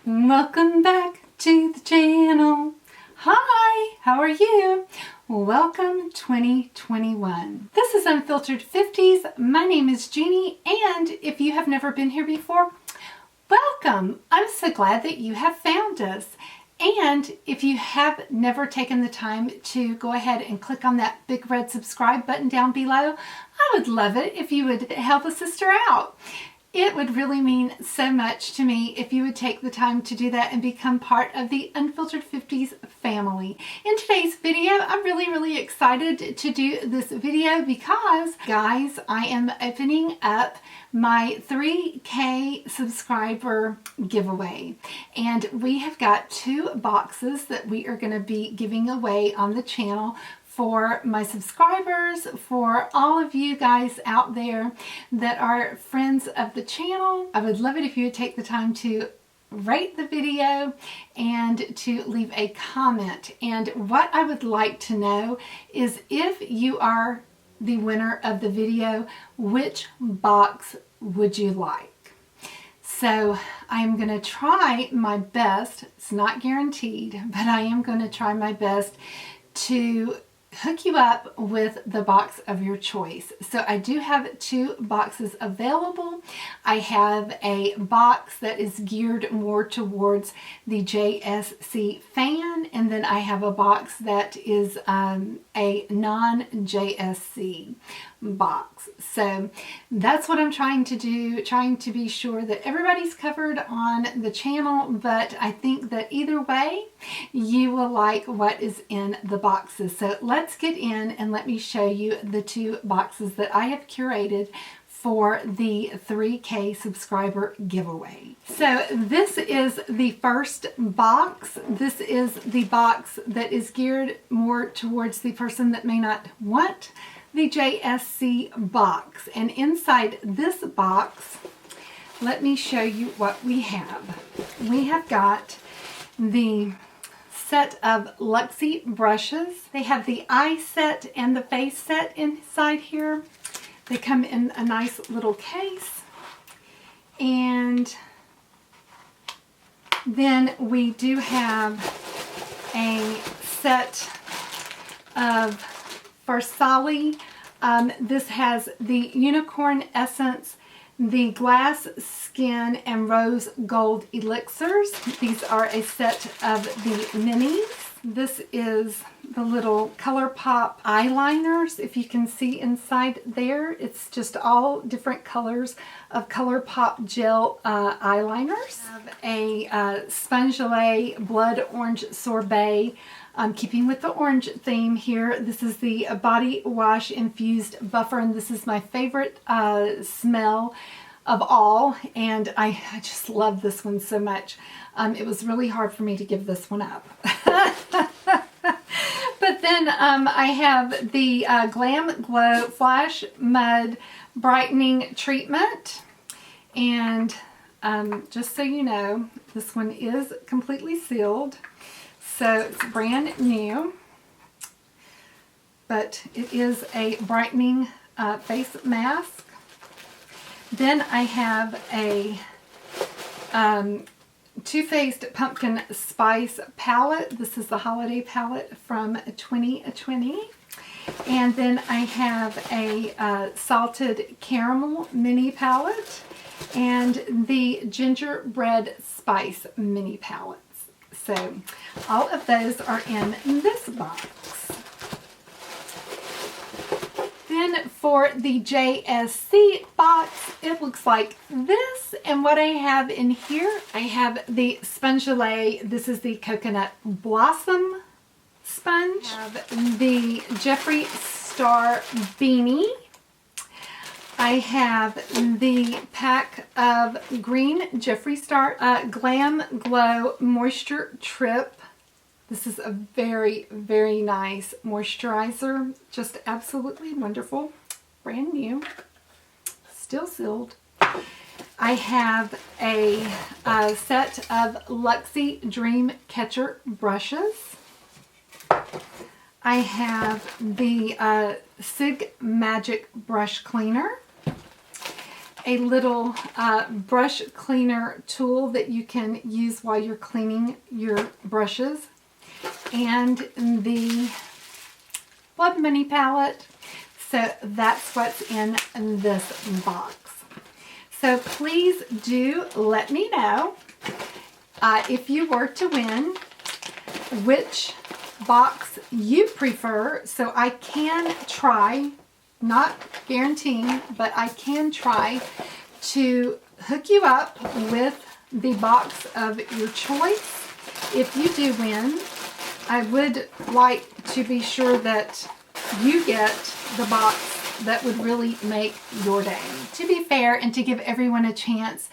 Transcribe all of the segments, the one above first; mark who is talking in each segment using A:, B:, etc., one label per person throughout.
A: Welcome back to the channel. Hi, how are you? Welcome 2021. This is Unfiltered 50s. My name is Jeannie, and if you have never been here before, welcome. I'm so glad that you have found us. And if you have never taken the time to go ahead and click on that big red subscribe button down below, I would love it if you would help a sister out. It would really mean so much to me if you would take the time to do that and become part of the Unfiltered 50s family. In today's video, I'm really excited to do this video because, guys, I am opening up my 3K subscriber giveaway. And we have got 2 boxes that we are going to be giving away on the channel for my subscribers, for all of you guys out there that are friends of the channel. I would love it if you would take the time to rate the video and to leave a comment. And what I would like to know is, if you are the winner of the video, which box would you like? So I'm going to try my best. It's not guaranteed, but I am going to try my best to hook you up with the box of your choice. So I do have 2 boxes available. I have a box that is geared more towards the JSC fan, and then I have a box that is a non-JSC box. So that's what I'm trying to do, trying to be sure that everybody's covered on the channel, but I think that either way you will like what is in the boxes. So let's get in and let me show you the 2 boxes that I have curated for the 3K subscriber giveaway. So this is the first box. This is the box that is geared more towards the person that may not want the JSC box. And inside this box, let me show you what we have. We have got the set of GLOSSY brushes. They have the eye set and the face set inside here. They come in a nice little case. And then we do have a set of Versailles. This has the Unicorn Essence, the Glass Skin, and Rose Gold Elixirs. These are a set of the minis. This is the little ColourPop eyeliners. If you can see inside there, it's just all different colors of ColourPop gel eyeliners. I have a Spongelay Blood Orange Sorbet. Keeping with the orange theme here, this is the body wash infused buffer, and this is my favorite smell of all, and I just love this one so much. It was really hard for me to give this one up. But then I have the Glam Glow Flash Mud Brightening Treatment, and just so you know, this one is completely sealed. So it's brand new, but it is a brightening face mask. Then I have a Too Faced Pumpkin Spice palette. This is the holiday palette from 2020. And then I have a Salted Caramel mini palette and the Gingerbread Spice mini palette. So all of those are in this box. Then for the JSC box, it looks like this. And what I have in here, I have the Spongelay. This is the Coconut Blossom sponge. I have the Jeffree Star beanie. I have the pack of green Jeffree Star Glam Glow Moisture Trip. This is a very nice moisturizer. Just absolutely wonderful. Brand new. Still sealed. I have a set of Luxie Dream Catcher brushes. I have the Sig Magic Brush Cleaner. a little brush cleaner tool that you can use while you're cleaning your brushes, and the Blood Money palette. So that's what's in this box. So please do let me know if you were to win, which box you prefer, so I can try, not guaranteeing, but I can try to hook you up with the box of your choice. If you do win, I would like to be sure that you get the box that would really make your day. To be fair and to give everyone a chance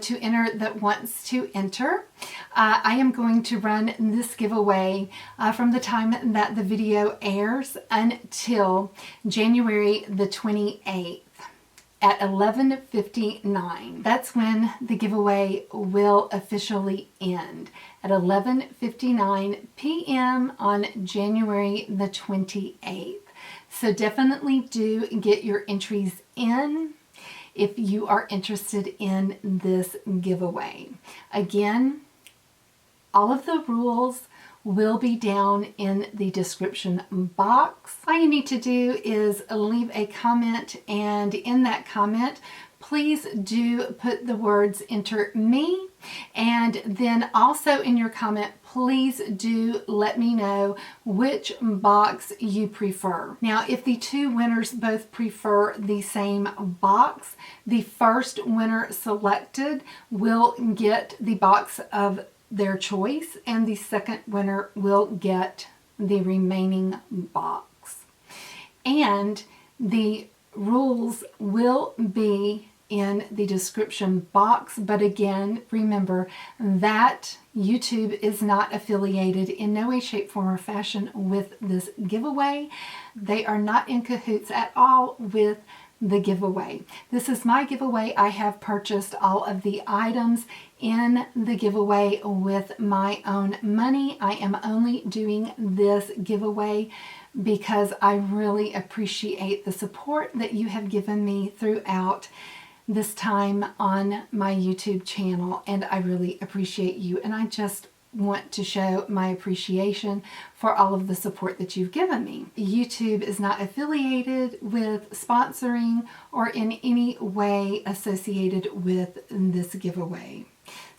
A: to enter that wants to enter, I am going to run this giveaway from the time that the video airs until January the 28th at 11:59. That's when the giveaway will officially end, at 11:59 p.m. on January the 28th. So definitely do get your entries in if you are interested in this giveaway. Again, all of the rules will be down in the description box. All you need to do is leave a comment, and in that comment, please do put the words "enter me," and then also in your comment, please do let me know which box you prefer. Now, if the two winners both prefer the same box, the first winner selected will get the box of their choice, and the second winner will get the remaining box. And the rules will be in the description box, but again, remember that YouTube is not affiliated in no way, shape, form, or fashion with this giveaway. They are not in cahoots at all with the giveaway. This is my giveaway. I have purchased all of the items in the giveaway with my own money. I am only doing this giveaway because I really appreciate the support that you have given me throughout this time on my YouTube channel, and I really appreciate you, and I just want to show my appreciation for all of the support that you've given me. YouTube is not affiliated with sponsoring or in any way associated with this giveaway.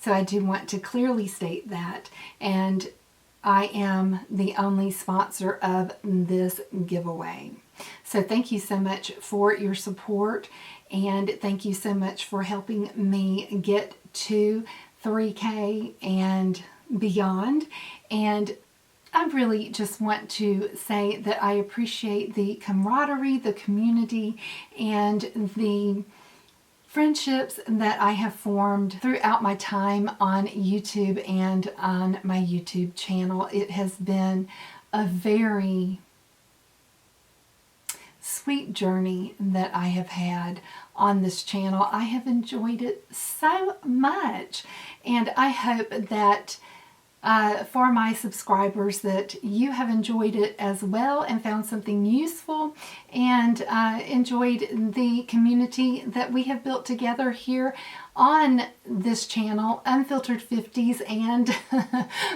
A: So I do want to clearly state that, and I am the only sponsor of this giveaway. So thank you so much for your support, and thank you so much for helping me get to 3K and beyond. And I really just want to say that I appreciate the camaraderie, the community, and the friendships that I have formed throughout my time on YouTube and on my YouTube channel. It has been a very sweet journey that I have had on this channel. I have enjoyed it so much, and I hope that for my subscribers that you have enjoyed it as well and found something useful, and enjoyed the community that we have built together here on this channel, Unfiltered 50s, and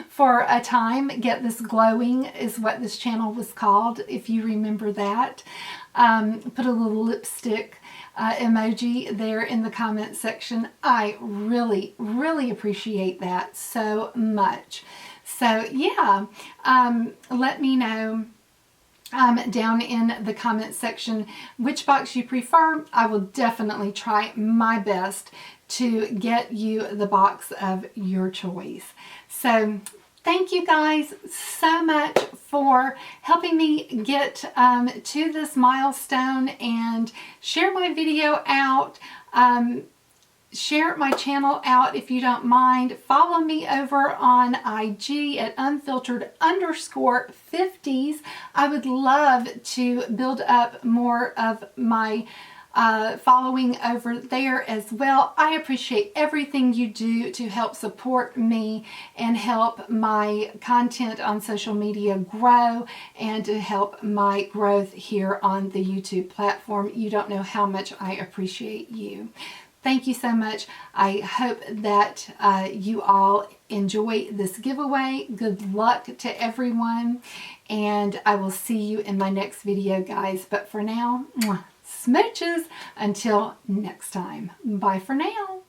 A: for a time, Get This Glowing is what this channel was called, if you remember that. Put a little lipstick emoji there in the comment section. I really, really appreciate that so much. So yeah, let me know down in the comment section which box you prefer. I will definitely try my best to get you the box of your choice. So thank you guys so much for helping me get to this milestone, and share my video out. Share my channel out if you don't mind. Follow me over on IG at unfiltered_50s. I would love to build up more of my following over there as well. I appreciate everything you do to help support me and help my content on social media grow and to help my growth here on the YouTube platform. You don't know how much I appreciate you. Thank you so much. I hope that you all enjoy this giveaway. Good luck to everyone, and I will see you in my next video, guys. But for now, smooches until next time. Bye for now.